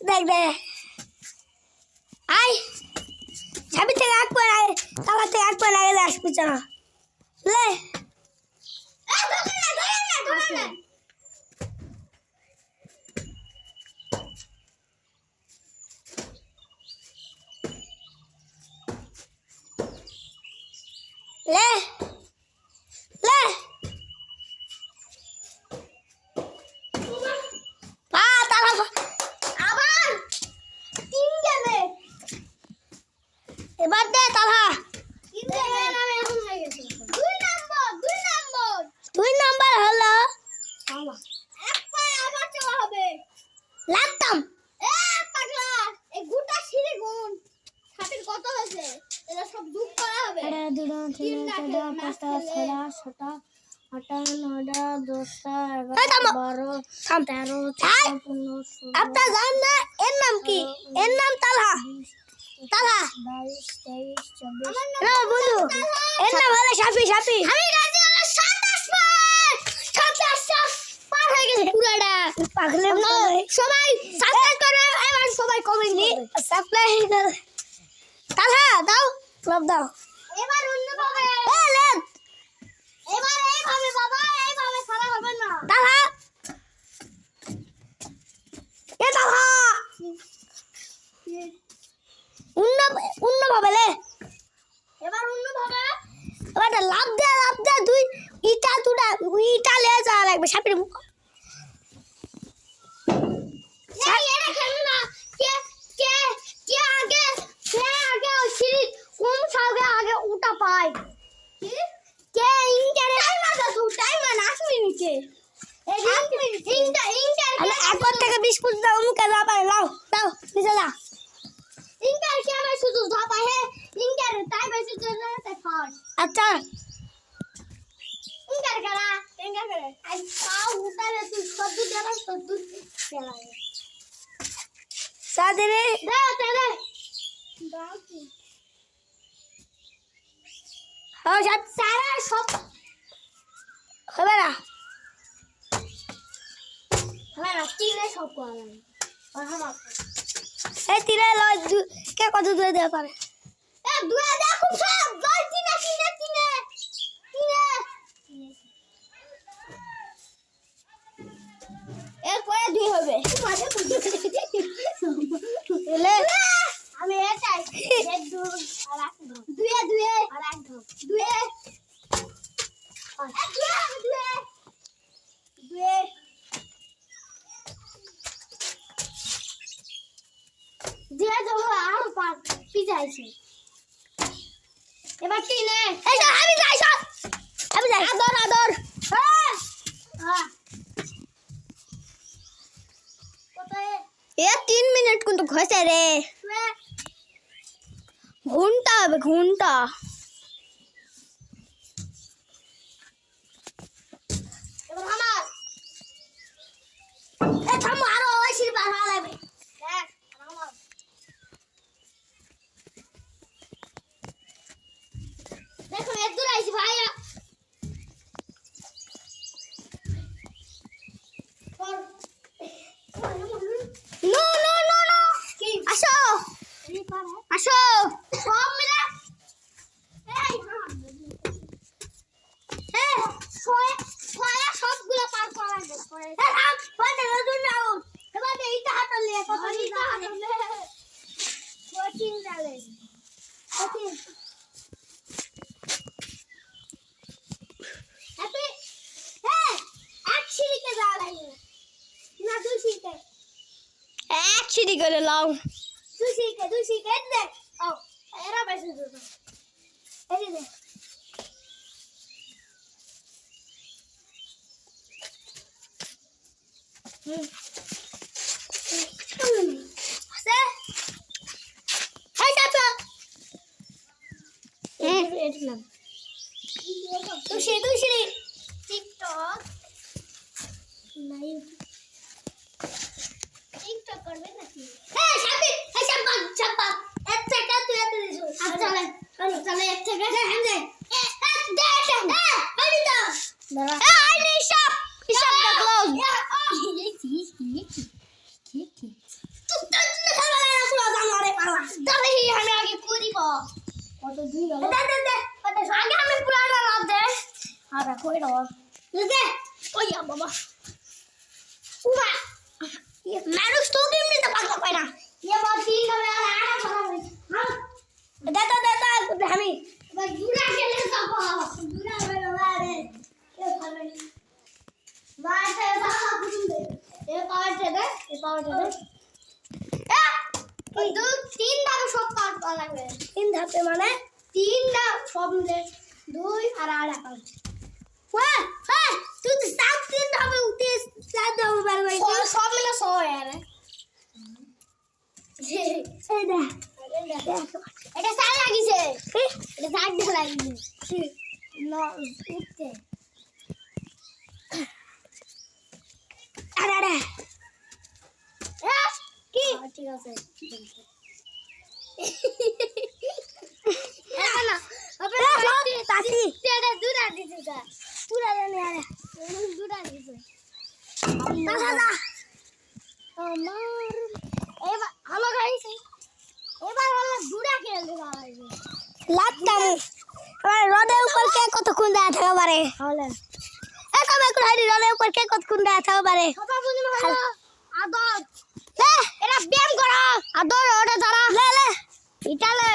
দেখ দেখ আই ছাবি থেকে এক পর আগে তালা থেকে এক পর আগে আসবি না লে ধরে লে লে তালা আবার তিন গেলে এবার দে তালা দুই নাম্বার হলো লাগতাম এই গোটা ছিঁড়ে গুণ ছাপির কত হয়েছে এটা সব যোগ করা হবে আপনার জানেন না এর নাম কি এর নাম তালা তালা 22 23 24 না বন্ধু এর নাম হলো সাফি সাফি আমি গাজি হলো 27 পার হয়ে গেছে পুরাটা পাগলে সবাই সাবস্ক্রাইব করবে এবার সবাই কমেন্ট করবে সাপ্লাই তালা দাও ক্লাব দাও এবার অন্য ভাবে লেট এবার এইভাবে বাবা এইভাবে খেলা হবে না তালা এ তালা অন্য ভাবে লে এবার অন্য ভাবে এবার লাভ দে তুই ইটা তুড়া ইটা লে যা লাগবে সাপের মুখ এই এটা খেল না কে আগে ওই সিঁড়ি কোন সাগে আগে উঠা পায় কি কে ইনকারে টাইমার আসবে নিচে এই ইনকার আমি একবার থেকে 20 ফুট দাও মুখে যা পারে লাও দাও নিচে যা ইনকার কে আমি শুধু ধাপা হে ইনকার তাই বেশি জন্য তাই ফার্স্ট আচ্ছা ইনকার করা আই পাও উঠালে তুই সব জায়গা তো তুই খেলা সাদরে দে দাও কি ও সব সারা সব হবে না হ্যাঁ তিনে সব করা এই তিরে লয় কে কত দূরে দেওয়া পারে এ দুয়া দেখো সব জয় তিনে এরপরে দুই হবে লে আমি এটাই এক দুই আর এক দুয়ে আর এক দুয়ে দুয়ে যখন আরো পাঁচ পিছাইছে এবার তিনে এই তো আমি যাই আদর হ্যাঁ কোথায় এ 3 মিনিট কিন্তু ঘষে রে ঘন্টা হবে ঘন্টা এবার আমার এ থামো আরো ওই সিঁড়ি পার হওয়া লাগবে দেখ আমার দেখো এত দূর আইছি ভাইয়া নো আসো আসো সব মিলে এই ছয় সবগুলো পার করা লাগবে এ থাম পড়তে নতুন নাও এবার এইটা হাতলে কত এইটা হাঁটলে কোচিং যাবে কোচিং হ্যাপি হ্যাঁ এক সিঁড়িতে যাওয়া লাগে না দুই সিঁড়িতে এক সিঁড়ি করে লাও দুই সিঁড়িতে দেখ ও এরা বেশি দূর এই দেখ আছে এই চাচা এটলাম তুই সিঁড়ি টিকটক নাই টিকটক করবে নাকি এই সাপি এই চাপা এক টাকা তুই এত দিছো আচ্ছা চলে এক থেকে হ্যাঁ দে আই দাও দাঁড়া আই নি হিসাব দা ক্লোজ কি ধর বুঝলে ওই বাবা উমা মানুষ তো এমনিতে পাগলা পায় না ये बात तीन का मेरा आना खराब है हां দেতা আমি बस दूरा के ले सब दूरा में मारे ये खाने बात है सारा कुछ दे ये पार्ट है दे ये पार्ट है ए दो तीन दाग सब काट লাগবে তিন ধাপে মানে तीन दाग सब दे দুই আর আড়া কাট ওয়া হ্যাঁ তুই তো সাত তিন ধাপে উঠে সাত ধাপে পারবি সব মিলে 100 यार এই দে এটা সাল লাগিছে এটা সাল দিয়ে লাগিছে ন উঠতে আরে আরে কি ঠিক আছে না আপনি তাসি তেরে দুরা দিছে কা পুরা জানি আরে দুরা দিছে দাদা আমার এবার হলো গাইস এবার হলো দুরা খেলতে পারবে লাগতাম আমার রোদের উপর কে কতক্ষণ দাঁড়া থাকতে পারে হলে এখন এখন হাইডি রোদের উপর কে কতক্ষণ দাঁড়া থাকতে পারে কথা বুঝি না আদর লে এরা ব্যায়াম করো আদর ওটা দাঁড়া লে লে ইটালে